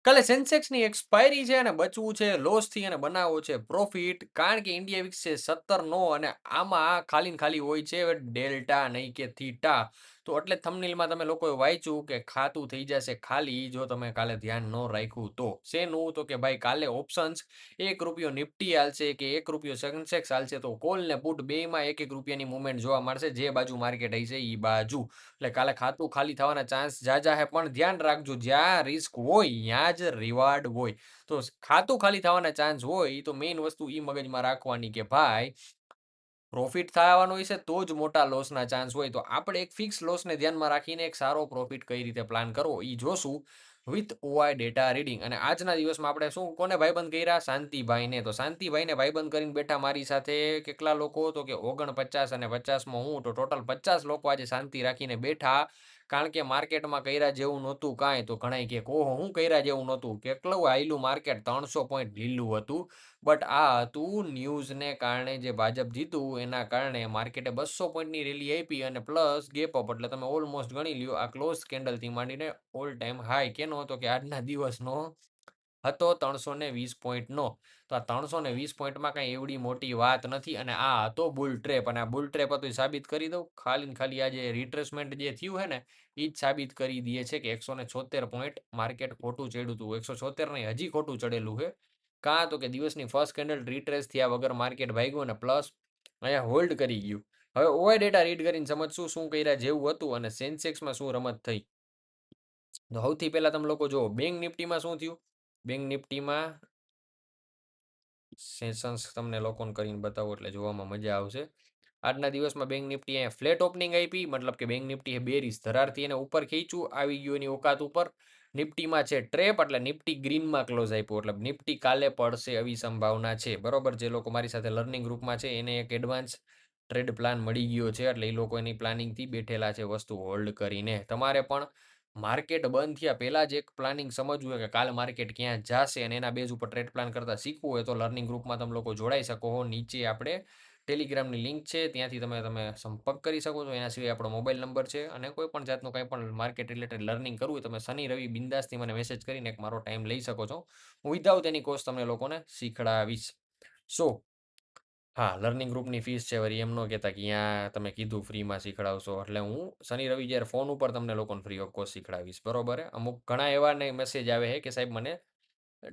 કાલે સેન્સેક્સની એક્સપાયરી છે અને બચવું છે લોસથી અને બનાવવો છે પ્રોફિટ. કારણ કે ઇન્ડિયા વીક છે 17 નો અને આમાં ખાલી ને ખાલી હોય છે ડેલ્ટા નહીં કે થીટા. તો એટલે થંબનેલમાં તમે લોકોએ વાંચ્યું કે ખાતું થઈ જશે ખાલી જો તમે કાલે ધ્યાન ન રાખ્યું તો. શેનું? તો કે ભાઈ કાલે ઓપ્શન્સ ₹1 નિફ્ટી હાલશે કે ₹1 સેન્સેક્સ હાલશે તો કોલ ને પુટ બેયમાં એક રૂપિયાની મૂવમેન્ટ જોવા મળશે જે બાજુ માર્કેટ હશે ઈ બાજુ. એટલે કાલે ખાતું ખાલી થવાના ચાન્સ ઝાઝા હે પણ ધ્યાન રાખજો જ્યાં રિસ્ક હોય ત્યાં જ રિવાર્ડ હોય. તો ખાતું ખાલી થવાના ચાન્સ હોય તો મેઇન વસ્તુ ઈ મગજમાં રાખવાની કે ભાઈ પ્રોફિટ થવાનો હશે તો જ મોટા લોસના ચાન્સ હોય. તો આપણે એક ફિક્સ લોસને ધ્યાનમાં રાખીને એક સારો પ્રોફિટ કઈ રીતે પ્લાન કરવો ઈ જોશું વિથ ઓઆઈ ડેટા રીડિંગ. અને આજના દિવસમાં આપણે શું કોને ભાઈબંધ કર્યા? શાંતિભાઈને. તો શાંતિભાઈને ભાઈબંધ કરીને બેઠા મારી સાથે કેટલા લોકો? તો કે 49 અને 50માં હું. તો ટોટલ 50 લોકો આજે શાંતિ રાખીને બેઠા. કારણ કે માર્કેટમાં કર્યા જેવું નહોતું કાંઈ. તો ઘણાય કે ઓહો હું કર્યા જેવું નહોતું. કેટલું હાયલું માર્કેટ 300 પોઈન્ટ લીલું હતું. બટ આ હતું ન્યૂઝને કારણે જે ભાજપ જીતું એના કારણે માર્કેટે 200 પોઈન્ટની રેલી આપી અને પ્લસ ગેપ અપ. એટલે તમે ઓલમોસ્ટ ગણી લ્યો આ ક્લોઝ કેન્ડલથી માંડીને ઓલ ટાઈમ હાઈ કેનો હતો કે આજના દિવસનો હતો 320 પોઈન્ટનો. તો આ 320 પોઈન્ટમાં કાંઈ એવડી મોટી વાત નથી અને આ હતો બુલ ટ્રેપ. અને આ બુલ ટ્રેપ હતું એ સાબિત કરી દઉં ખાલી ને ખાલી આ જે રિટ્રેસમેન્ટ જે થયું છે ને એ જ સાબિત કરી દે છે કે 176 પોઈન્ટ માર્કેટ ખોટું ચડ્યું હતું. 176 નહીં હજી ખોટું ચડેલું છે. કાં તો કે દિવસની ફર્સ્ટ કેન્ડલ રિટ્રેસ થયા વગર માર્કેટ ભાગ્યું અને પ્લસ અહીંયા હોલ્ડ કરી ગયું. હવે ઓવાય ડેટા રીડ કરીને સમજશું શું કર્યા જેવું હતું અને સેન્સેક્સમાં શું રમત થઈ. તો સૌથી પહેલા તમે લોકો જુઓ બેંક નિફ્ટીમાં શું થયું. બેંક નિફ્ટીમાં સેશન્સ તમને લોકોને કરીને બતાવો એટલે જોવામાં મજા આવશે. આજના દિવસમાં બેંક નિફ્ટી અહીંયા ફ્લેટ ઓપનિંગ આપી મતલબ કે બેંક નિફ્ટી બેરીસ ધરારથી એને ઉપર ખીંચ્યું આવી ગયું એની ઓકાત ઉપર. નિફ્ટીમાં છે ટ્રેપ એટલે નિફ્ટી ગ્રીનમાં ક્લોઝ આપ્યો એટલે નિફ્ટી કાલે પડશે એવી સંભાવના છે. બરોબર, જે લોકો મારી સાથે લર્નિંગ ગ્રુપમાં છે એને એક એડવાન્સ ટ્રેડ પ્લાન મળી ગયો છે એટલે એ લોકો એની પ્લાનિંગથી બેઠેલા છે વસ્તુ હોલ્ડ કરીને. તમારે પણ માર્કેટ બંધ થયા પહેલા જ એક પ્લાનિંગ સમજવું હોય કે કાલ માર્કેટ ક્યાં જશે અને એના બેઝ ઉપર ટ્રેડ પ્લાન કરતા શીખવું હોય તો લર્નિંગ ગ્રુપમાં તમે લોકો જોડાઈ શકો છો. નીચે આપણે ટેલિગ્રામની લિંક છે ત્યાંથી તમે સંપર્ક કરી શકો છો. એના સિવાય આપણો મોબાઈલ નંબર છે અને કોઈ પણ જાતનું કંઈ પણ માર્કેટ રિલેટેડ લર્નિંગ કરવું હોય તમે શનિ રવિ બિંદાસથી મને મેસેજ કરીને એક મારો ટાઈમ લઈ શકો છો. હું વિધાઉટ એની કોસ્ટ તમને લોકોને શીખડાવીશ. સો હા, લર્નિંગ ગ્રુપની ફીસ છે વળી એમ ન કહેતા કે અહીંયા તમે કીધું ફ્રીમાં શીખડાવશો એટલે હું શનિ રવિ જ્યારે ફોન ઉપર તમને લોકોને ફ્રી ઓફ કોસ્ટ શીખડાવીશ. બરોબર. અમુક ઘણા એવા મેસેજ આવે છે કે સાહેબ મને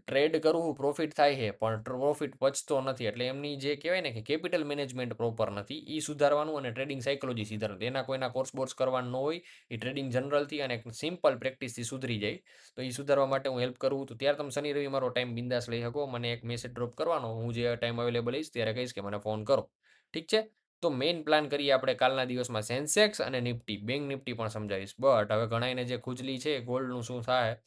ટ્રેડ કરવું પ્રોફિટ થાય છે પણ પ્રોફિટ પચતો નથી. એટલે એમની જે કહેવાય ને કે કેપિટલ મેનેજમેન્ટ પ્રોપર નથી એ સુધારવાનું અને ટ્રેડિંગ સાયકોલોજી સુધારવાનું. એના કોઈના કોર્સ બોર્સ કરવાનું ન હોય. એ ટ્રેડિંગ જનરલથી અને સિમ્પલ પ્રેક્ટિસથી સુધરી જાય. તો એ સુધારવા માટે હું હેલ્પ કરું તો ત્યારે તમે શનિ રવિ મારો ટાઈમ બિંદાસ લઈ શકો. મને એક મેસેજ ડ્રોપ કરવાનો હું જે ટાઈમ અવેલેબલ હઈશ ત્યારે કહીશ કે મને ફોન કરો. ઠીક છે. તો મેઇન પ્લાન કરીએ આપણે કાલના દિવસમાં સેન્સેક્સ અને નિફ્ટી બેંક નિફ્ટી પણ સમજાવીશ. બટ હવે ઘણાને જે ખુજલી છે ગોલ્ડનું શું થાય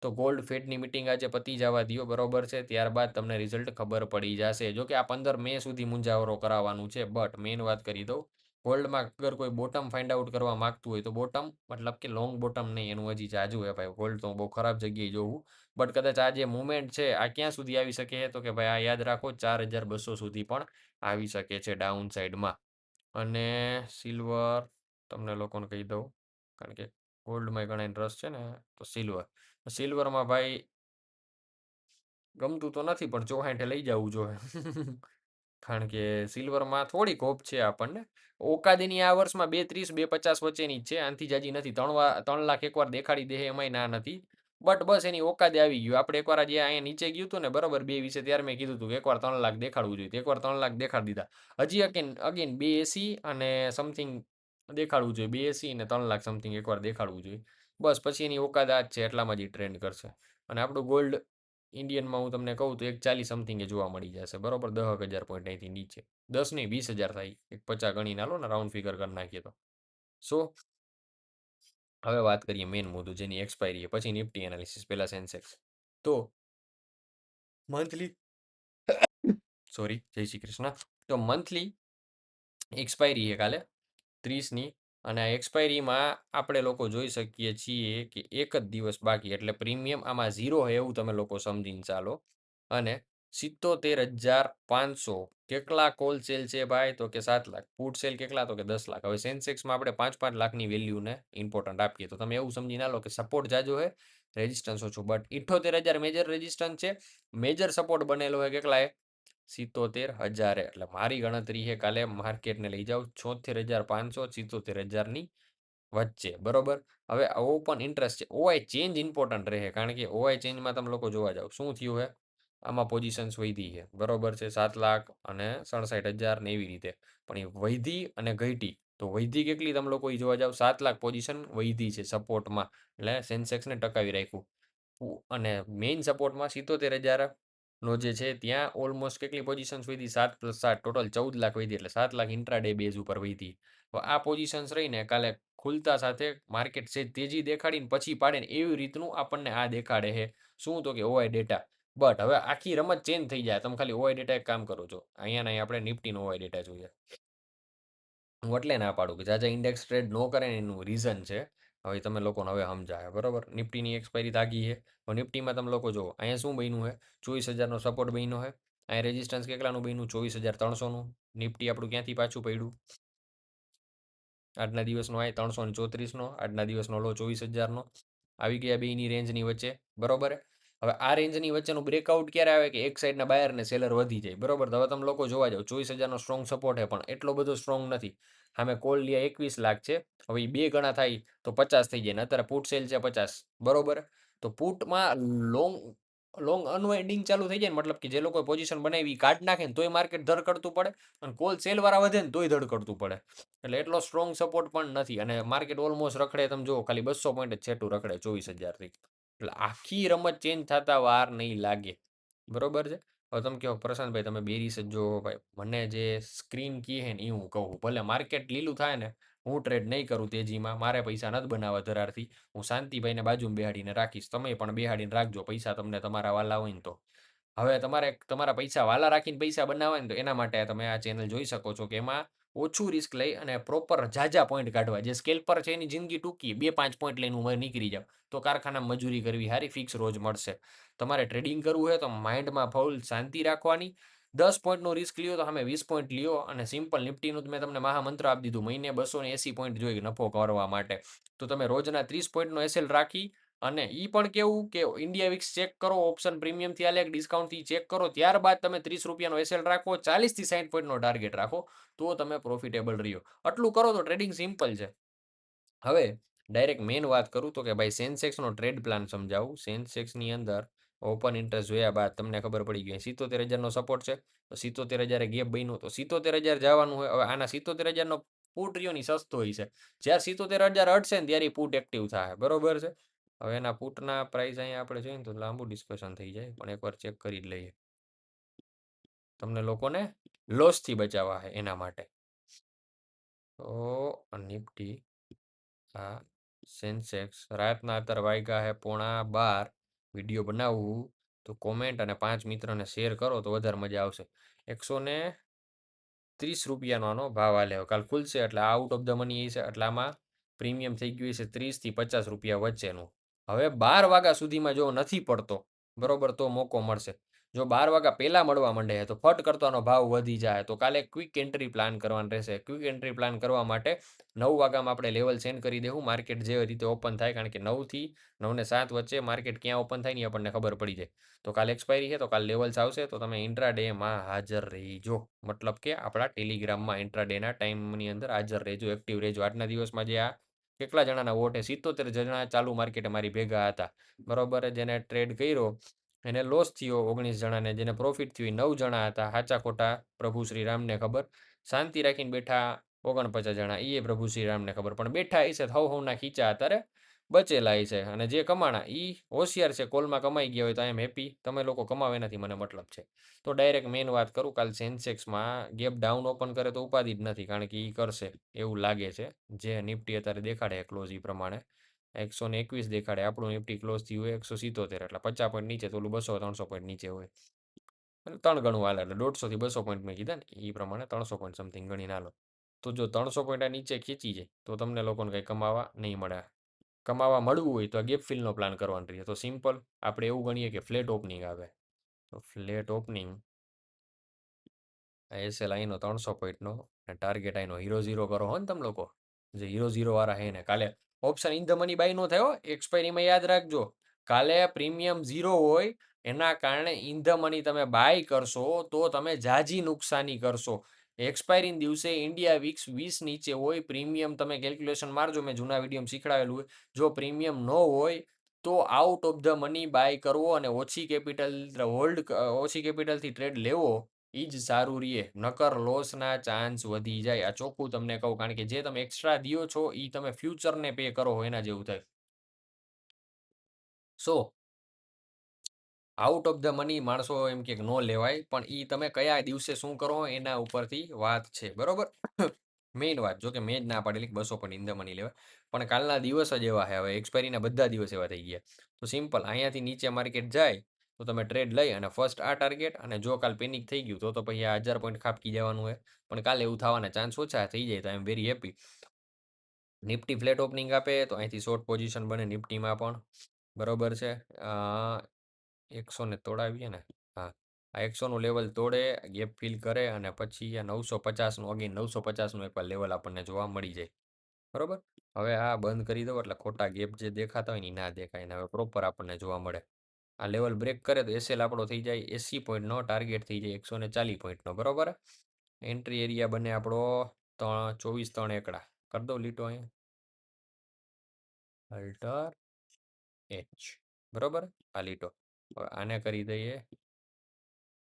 તો ગોલ્ડ ફેડની મિટિંગ આજે પતી જવા દો. બરોબર છે. ત્યારબાદ તમને રિઝલ્ટ ખબર પડી જશે. જો કે આ 15 મે સુધી મુંજાવરો કરાવવાનું છે. બટ મેઇન વાત કરી દઉં ગોલ્ડમાં અગર કોઈ બોટમ ફાઇન્ડ આઉટ કરવા માંગતું હોય તો બોટમ મતલબ કે લોંગ બોટમ નહીં એનું હજી જાજુ હોય ભાઈ. ગોલ્ડ તો બહુ ખરાબ જગ્યાએ જોવું. બટ કદાચ આ જે મુવમેન્ટ છે આ ક્યાં સુધી આવી શકે તો કે ભાઈ આ યાદ રાખો 4200 સુધી પણ આવી શકે છે ડાઉન સાઈડમાં. અને સિલ્વર તમને લોકોને કહી દઉં કારણ કે ગોલ્ડમાં ઘણા ઇન્ટરેસ્ટ છે ને તો સિલ્વરમાં ભાઈ ગમતું તો નથી પણ ચોહાઈઠે લઈ જવું જોઈએ. કારણ કે સિલ્વરમાં થોડીક હોપ છે આપણને. ઓકાદીની આ વર્ષમાં 230 250 વચ્ચેની જ છે. આનથી જાજી નથી. 3 લાખ એકવાર દેખાડી દે એમાંય ના નથી. બટ બસ એની ઓકાદે આવી ગયું. આપણે એકવાર જે અહીંયા નીચે ગયું હતું ને બરોબર 220 ત્યારે મેં કીધું હતું કે એકવાર 3 લાખ દેખાડવું જોઈએ. એકવાર 3 લાખ દેખાડી દીધા. હજી અગેન 280 અને સમથિંગ દેખાડવું જોઈએ. 280 અને 3 લાખ સમથિંગ એકવાર દેખાડવું જોઈએ. બસ પછી એની ઓકાદ આ જ છે એટલામાં જ ટ્રેન્ડ કરશે. અને આપણું ગોલ્ડ ઇન્ડિયનમાં હું તમને કહું તો 140 સમથિંગે જોવા મળી જશે. બરોબર 10,000 પોઈન્ટ અહીંથી નીચે 10 નહીં 20,000 થાય. 50 ગણી ના લો ને રાઉન્ડ ફિગર કરી નાખીએ તો. સો હવે વાત કરીએ મેઇન મુદ્દો જેની એક્સપાયરી પછી નિફ્ટી એનાલિસિસ પહેલા સેન્સેક્સ. તો મંથલી સોરી જય શ્રી કૃષ્ણ. તો મંથલી એક્સપાયરી છે કાલે 30ની અને આ એક્સપાયરીમાં આપણે લોકો જોઈ શકીએ છીએ કે એક જ દિવસ બાકી એટલે પ્રીમિયમ આમાં ઝીરો હોય એવું તમે લોકો સમજીને ચાલો. અને 77,500 કેટલા કોલ સેલ છે ભાઈ તો કે 7 લાખ. પુટ સેલ કેટલા તો કે 10 લાખ. હવે સેન્સેક્સમાં આપણે 5-5 લાખની વેલ્યુને ઇમ્પોર્ટન્ટ આપીએ તો તમે એવું સમજી ના લો કે સપોર્ટ જાજો છે રેઝિસ્ટન્સ ઓછું, બટ 78,000 મેજર રેઝિસ્ટન્સ છે. મેજર સપોર્ટ બનેલો હોય કેટલાય 77,000, એટલે મારી ગણતરી છે કાલે માર્કેટને લઈ જાઓ 76,500 77,000ની વચ્ચે, બરોબર. હવે ઓપન ઇન્ટરેસ્ટ છે, ઓઆઈ ચેન્જ ઇમ્પોર્ટન્ટ રહે, કારણ કે ઓઆઈ ચેન્જમાં તમે લોકો જોવા જાઓ શું થયું છે. આમાં પોઝિશન્સ વધી છે, બરોબર છે, 7 લાખ અને 67,000 ને એવી રીતે. પણ એ વધી અને ઘટી, તો વધી કેટલી તમે લોકો જોવા જાવ, 7 લાખ પોઝિશન વધી છે સપોર્ટમાં, એટલે સેન્સેક્સને ટકાવી રાખ્યું. અને મેઇન સપોર્ટમાં 77,000 નો જે છે ત્યાં ઓલમોસ્ટ કેટલી પોઝિશન્સ વધી, 7 + 7 ટોટલ 14 લાખ વધી, એટલે 7 લાખ ઇન્ટ્રાડે બેઝ ઉપર વધી. તો આ પોઝિશન્સ રહીને કાલે ખુલતા સાથે માર્કેટ છે તેજી દેખાડીને પછી પાડે ને એવી રીતનું આપણને આ દેખાડે છે. શું તો કે ઓઆઈ ડેટા. બટ હવે આખી રમત ચેન્જ થઈ જાય, તમે ખાલી ઓઆઈ ડેટા એક કામ કરો છો, અહીંયા ને આપણે નિફ્ટીનો ઓઆઈ ડેટા જોઈએ. હું એટલે ના પાડું કે જાજા ઇન્ડેક્સ ટ્રેડ ન કરે ને એનું રીઝન છે. હવે તમે લોકોને હવે સમજાય, બરોબર. નિફ્ટીની એક્સપાયરી તાગી છે. હવે નિફ્ટીમાં તમે લોકો જુઓ, અહીંયા શું બન્યું છે, 24,000નો સપોર્ટ બન્યો છે. અહીંયા રેઝિસ્ટન્સ કેટલાનું બન્યું, 24,300નું. નિફ્ટી આપણું ક્યાંથી પાછું પડ્યું, આજના દિવસનો આ 334નો, આજના દિવસનો લો 24,000નો, આવી ગયા બેની રેન્જની વચ્ચે, બરોબર. હવે આ રેન્જની વચ્ચેનું બ્રેકઆઉટ ક્યારે આવે કે એક સાઈડના બાયર ને સેલર વધી જાય, બરોબર. તો હવે તમે લોકો જોવા જાઓ, 24,000નો સ્ટ્રોંગ સપોર્ટ છે, પણ એટલો બધો સ્ટ્રોંગ નથી. સામે કોલ લિયા 21 લાખ છે. હવે એ બે ગણા થાય તો 50 થઈ જાય ને, અત્યારે પુટ સેલ છે 50, બરોબર. તો પુટમાં લોંગ લોંગ અનવાઇન્ડિંગ ચાલુ થઈ જાય ને, મતલબ કે જે લોકો પોઝિશન બનાવી કાઢ નાખે ને તોય માર્કેટ ધરકડતું પડે, અને કોલ સેલ વાળા વધે ને તોય ધડકડતું પડે. એટલે એટલો સ્ટ્રોંગ સપોર્ટ પણ નથી, અને માર્કેટ ઓલમોસ્ટ રખડે, તમે જુઓ ખાલી 200 પોઈન્ટ જ છેટું રખડે 24,000થી. એટલે આખી રમત ચેન્જ થતા વાર નહીં લાગે, બરોબર છે. હવે તમે કહો પ્રશાંતભાઈ તમે બેરીસ જ જો, ભાઈ મને જે સ્ક્રીન કી હે ને એ હું કહું, ભલે માર્કેટ લીલું થાય ને, હું ટ્રેડ નહીં કરું તેજીમાં, મારે પૈસા નથી બનાવવા ધરારથી. હું શાંતિભાઈને બાજુમાં બેહાડીને રાખીશ, તમે પણ બેહાડીને રાખજો પૈસા, તમને તમારા વાલા હોય ને તો. હવે તમારે તમારા પૈસા વાલા રાખીને પૈસા બનાવવા ને, તો એના માટે તમે આ ચેનલ જોઈ શકો છો કે એમાં ઓછું રિસ્ક લઈ અને પ્રોપર જાજા પોઈન્ટ કાઢવા. જે સ્કેલ્પર છે એની જિંદગી ટૂંકી, 2-5 પોઈન્ટ લઈને હું નીકળી જાઉં, તો કારખાનામાં મજૂરી કરવી હારી, ફિક્સ રોજ મળશે. તમારે ટ્રેડિંગ કરવું હોય તો માઇન્ડમાં ફૂલ શાંતિ રાખવાની. 10 પોઈન્ટનું રિસ્ક લ્યો તો સામે 20 પોઈન્ટ લ્યો, અને સિમ્પલ નિફ્ટીનું મેં તમને મહામંત્ર આપી દીધું, મહિને 280 પોઈન્ટ જોઈએ નફો કરવા માટે. તો તમે રોજના 30 પોઈન્ટનો એસએલ રાખી, અને એ પણ કેવું કે ઇન્ડિયા વિક્સ ચેક કરો, ઓપ્શન પ્રીમિયમથી આલે ડિસ્કાઉન્ટથી ચેક કરો, ત્યારબાદ તમે 30 રૂપિયાનો એસએલ રાખો, 40 થી 60 પોઈન્ટનો ટાર્ગેટ રાખો, તો તમે પ્રોફિટેબલ રહ્યો. આટલું કરો તો ટ્રેડિંગ સિમ્પલ છે. હવે ડાયરેક્ટ મેન વાત કરું તો કે ભાઈ સેન્સેક્સનો ટ્રેડ પ્લાન સમજાવું. સેન્સેક્સની અંદર ઓપન ઇન્ટરેસ્ટ જોયા બાદ તમને ખબર પડી ગઈ 77,000નો સપોર્ટ છે, તો 77,000 ગેપ બન્યું, તો 77,000 જવાનું હોય. હવે આના 77,000નો પુટ રહ્યો ની સસ્તો હોય છે, જ્યારે 77,000 અડશે ને ત્યારે પુટ એક્ટિવ થાય, બરોબર છે. હવે એના પુટના પ્રાઇસ અહીંયા આપણે જોઈએ ને તો લાંબુ ડિસ્કશન થઈ જાય, પણ એકવાર ચેક કરી જ લઈએ, તમને લોકોને લોસથી બચાવવા છે એના માટે. તો નિફ્ટી, આ સેન્સેક્સ રાતના અત્યારે વાગ્યા છે 11:15. વિડીયો બનાવવું તો કોમેન્ટ અને 5 મિત્રને શેર કરો તો વધારે મજા આવશે. 130 રૂપિયાનો આનો ભાવ આલે, કાલ ખુલશે એટલે આઉટ ઓફ ધ મની છે, એટલે આમાં પ્રીમિયમ થઈ ગયું છે 30 થી 50 રૂપિયા વચ્ચેનું. હવે 12 વાગ્યા સુધીમાં જો નથી પડતો, બરોબર, તો મોકો મળશે. જો 12 વાગ્યા પહેલા મળવા માંડે તો ફટ કરતોનો ભાવ વધી જાય, તો કાલે ક્વિક એન્ટ્રી પ્લાન કરવાનું રહેશે. ક્વિક એન્ટ્રી પ્લાન કરવા માટે 9 વાગ્યામાં આપણે લેવલ સેન્ડ કરી દેવું, માર્કેટ જે રીતે ઓપન થાય, કારણ કે 9 થી 9 ને 7 વચ્ચે માર્કેટ ક્યાં ઓપન થાય ને આપણને ખબર પડી જાય. તો કાલે એક્સપાયરી છે, તો કાલે લેવલ્સ આવશે, તો તમે ઇન્ટ્રાડેમાં હાજર રહીજો, મતલબ કે આપણા ટેલિગ્રામમાં ઇન્ટ્રાડેના ટાઈમની અંદર હાજર રહેજો, એક્ટિવ રહેજો. આજના દિવસમાં જે આ કેટલા જણાના વોટ છે, 77 જણા ચાલુ માર્કેટે મારી ભેગા હતા, બરોબર. જેને ટ્રેડ કર્યો એને લોસ થયો 19 જણાને, જેને પ્રોફિટ થયું 9 જણા હતા. સાચા ખોટા પ્રભુ શ્રી રામને ખબર. શાંતિ રાખીને બેઠા 49 જણા, એ પ્રભુ શ્રી રામને ખબર, પણ બેઠા હશે હવના ખીચા અત્યારે બચેલા હશે, અને જે કમાણા એ હોશિયાર છે, કોલમાં કમાઈ ગયા હોય તો આઈ એમ હેપી. તમે લોકો કમાવે નથી મને મતલબ છે. તો ડાયરેક્ટ મેન વાત કરું, કાલ સેન્સેક્સમાં ગેપ ડાઉન ઓપન કરે તો ઉપાધિ જ નથી, કારણ કે એ કરશે એવું લાગે છે. જે નિફ્ટી અત્યારે દેખાડે ક્લોઝ એ પ્રમાણે 121 દેખાડે, આપણું નિફ્ટી ક્લોઝ થયું હોય 177, એટલે 50 પોઈન્ટ નીચે, તો ઓલું 200-300 પોઈન્ટ નીચે હોય, એટલે 3 ગણું હાલે, એટલે 150 થી 200 પોઈન્ટ મેં કીધા ને એ પ્રમાણે 300 પોઈન્ટ સમથિંગ ગણી નાલો. તો જો 300 પોઈન્ટ નીચે ખેંચી જાય તો તમને લોકોને કંઈ કમાવા નહીં મળે. કમાવા મળવું હોય તો આ ગેપ ફિલનો પ્લાન કરવાનો રહીએ. તો સિમ્પલ આપણે એવું ગણીએ કે ફ્લેટ ઓપનિંગ આવે, તો ફ્લેટ ઓપનિંગ એસએલ આઈનો 300 પોઈન્ટનો, ટાર્ગેટ આઈનો 0-0 કરો હો ને તમે લોકો, જે 0-0 વાળા હે ને કાલે option in the money buy નો થયો, એક્સપાયરીમાં યાદ રાખજો. કાલે પ્રીમિયમ 0 હોય એના કારણે ઇન ધ મની તમે બાય કરશો તો તમે જાજી નુકસાની કરશો. એક્સપાયરી દિવસે ઇન્ડિયા વીક્સ 20 નીચે હોય, પ્રીમિયમ તમે કેલ્ક્યુલેશન મારજો, મેં જૂના વિડીયોમાં શીખડાવેલું હોય. જો પ્રીમિયમ ન હોય તો out of the money buy કરવો અને ઓછી કેપિટલથી ટ્રેડ લેવો એ જ સારું રહીએ. નકર લોસના ચાન્સ વધી જાય. આ ચોખ્ખું તમને કહું, કારણ કે જે તમે એક્સ્ટ્રા દિયો છો એ તમે ફ્યુચરને પે કરો એના જેવું થાય. સો આઉટ ઓફ ધ મની માણસો એમ કે ન લેવાય, પણ એ તમે કયા દિવસે શું કરો એના ઉપરથી વાત છે, બરોબર. મેઇન વાત, જો કે મેં જ ના પાડેલી 200 પણ ઇન ધ મની લેવાય, પણ કાલના દિવસ જ એવા છે. હવે એક્સપાયરીના બધા દિવસ એવા થઈ ગયા. તો સિમ્પલ, અહીંયાથી નીચે માર્કેટ જાય તો તમે ટ્રેડ લઈ અને ફર્સ્ટ આ ટાર્ગેટ, અને જો કાલ પેનિક થઈ ગયું તો પછી આ 1000 પોઈન્ટ ખાપકી જવાનું હોય. પણ કાલે એવું થવાના ચાન્સ ઓછા થઈ જાય, તો I am very happy. Nifty flat opening આપે તો અહીંથી શોર્ટ પોઝિશન બને નિફ્ટીમાં પણ, બરોબર છે. 100 ને તોડાવીએ ને, હા, આ 100નું લેવલ તોડે, ગેપ ફિલ કરે અને પછી આ 950નું અગેન 950નું એકવાર લેવલ આપણને જોવા મળી જાય, બરોબર. હવે આ બંધ કરી દો એટલે ખોટા ગેપ જે દેખાતા હોય ને ના દેખાય ને હવે પ્રોપર આપણને જોવા મળે. આ લેવલ બ્રેક કરે તો એસએલ આપણો થઈ જાય 80 પોઈન્ટનો, ટાર્ગેટ થઈ જાય 140 પોઈન્ટનો, બરોબર. એન્ટ્રી એરિયા બને આપણો 24 3 એકડા કરી દો લીટો અહીંયા, અલ્ટર એચ, બરોબર. આ લીટો હવે આને કરી દઈએ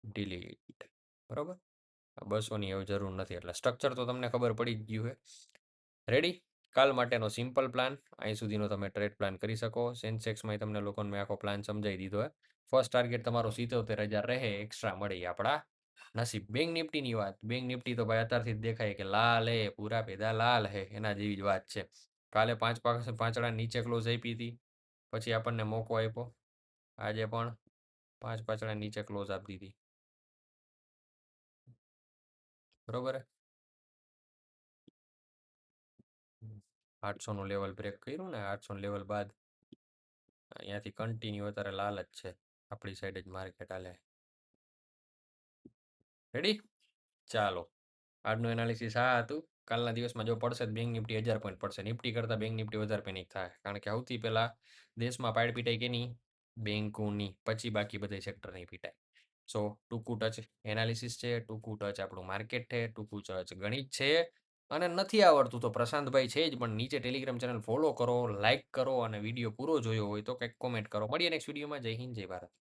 ડિલીટ, બરોબર. 200ની હવે જરૂર નથી, એટલે સ્ટ્રક્ચર તો તમને ખબર પડી જ ગયું છે. રેડી. કાલ માટેનો સિમ્પલ પ્લાન, અહીં સુધીનો તમે ટ્રેડ પ્લાન કરી શકો. સેન્સેક્સમાં તમને લોકોને મેં આખો પ્લાન સમજાવી દીધો છે. ફર્સ્ટ ટાર્ગેટ તમારો 77,000 રહે, એક્સ્ટ્રા મળે આપણા નસીબ. બેંક નિફ્ટીની વાત, બેંક નિફ્ટી તો ભાઈ અત્યારથી જ દેખાય કે લાલ હે, પૂરા પેદા લાલ હે, એના જેવી જ વાત છે. કાલે પાંચડા નીચે ક્લોઝ આપી હતી, પછી આપણને મોકો આપ્યો. આજે પણ પાંચડા નીચે ક્લોઝ આપી દીધી, બરોબર. 800નું લેવલ બ્રેક કર્યું ને, 800 લેવલ બાદ અહીંયાથી કન્ટિન્યુ અત્યારે લાલ જ છે, આપણી સાઈડ જ માર્કેટ હાલે. રેડી. ચાલો, આજનું એનાલિસિસ આ હતું. કાલના દિવસમાં જો પડશે બેંક નિફ્ટી 1000 પોઈન્ટ પડશે, નિફ્ટી કરતાં બેંક નિફ્ટી વધારે પેનિક થાય, કારણ કે સૌથી પહેલા દેશમાં પાડ પીટાઈ કેની, બેંકોની, પછી બાકી બધા સેક્ટરની પીટાય. સો ટૂંકું ટચ એનાલિસિસ છે, ટૂંકું ટચ આપણું માર્કેટ છે, ટૂંકું ટચ ગણિત છે. અને નથી આવડતું તો પ્રશાંતભાઈ છે જ, પણ નીચે ટેલિગ્રામ ચેનલ ફોલો કરો, લાઇક કરો, અને વિડીયો પૂરો જોયો હોય તો કંઈક કોમેન્ટ કરો. મળીએ નેક્સ્ટ વિડીયોમાં. જય હિન્દ, જય ભારત.